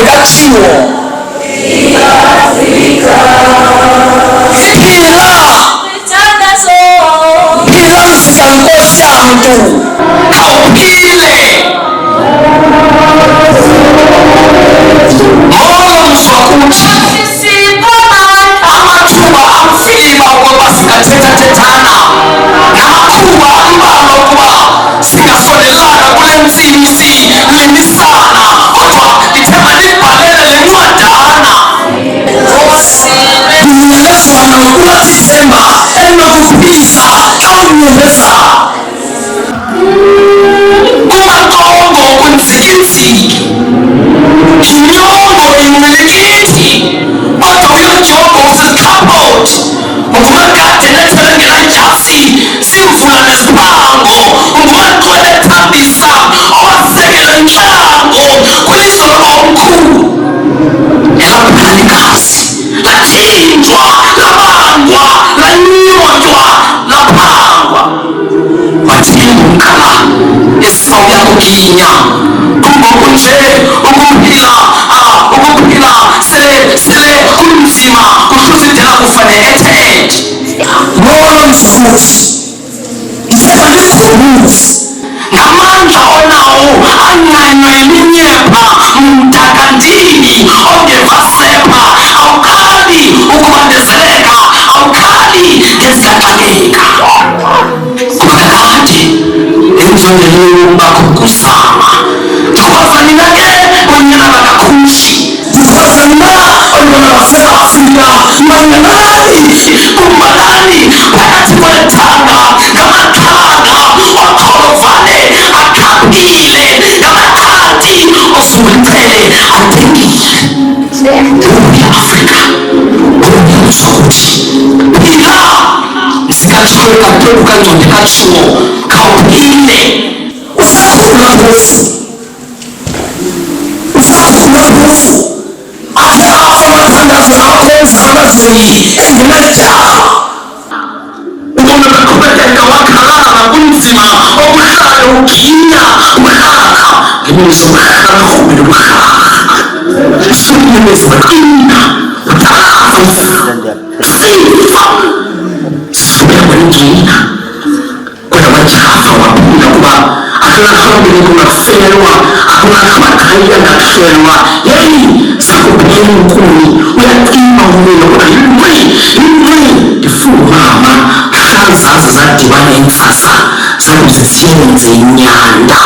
bekathiwo phila mfisa nkosi yamntu khawuphile mozwa kuthi amathuba amfiba ukuba singathethathethana namathuba ambalwa ukuba singasondelana kule ntsini limisana kodwa ndithemba ndibhalele le ncwadana kunyenyezwana ngokulathithemba elinokuphisa xa unyembeza kumaxongo kunzikiziki inyongo ingcilikithi kodwa uyojongo usizikhabhodi ungumagade nethelengeladyasi simvula neziphango ungumaqwele ethambisa owasekela ntlango kwilizwe omkhulu elaphalikazi lathinjwa labangwa lanyotywa laphangwa wathini umkhala esawuya kuginya kungoku nje ukuphila sele kunzima kuhluzidela kufane ethe lolo mzukuthi ndithetha ndikhomuzi ngamandla onawo anyanywe iminyepha mdakandini ongeva sepha awukhali ukubandezeleka awukhali ngeziyaxakeka kuba kakade enzondeleni bakho kuzama ndikhwaza nina ke onyana bakakhushi ndikhwaza nina onyana baseafrika manyanani kumbalani phakathi kwethanga ngamathanga wakholovane akhaphile ngamathandi osulucele adengile uya afrika uya uzokuthi phila sikatshweka phezu kanzonde katshuwo khawuphile usakhula phofu akhe afa amathandazo akho emsakazweni engenatyala ubona beqhubekeka wakhalala kunzima obuhlala uginya ubuhlaka ngebuso buhlala rhubile ubuhlaka usunyemezi baqina utalaza ufifa sisubeka kwenengina kodwa majafa waphula kuba akunahambile kungafelwa akunahamakhaya ngahlelwa yeyi sakuphela inkuni uyacima umlilo kodwa yimri ndifumama hlazazi zadibana imfasa zakuze ziyenze inyanda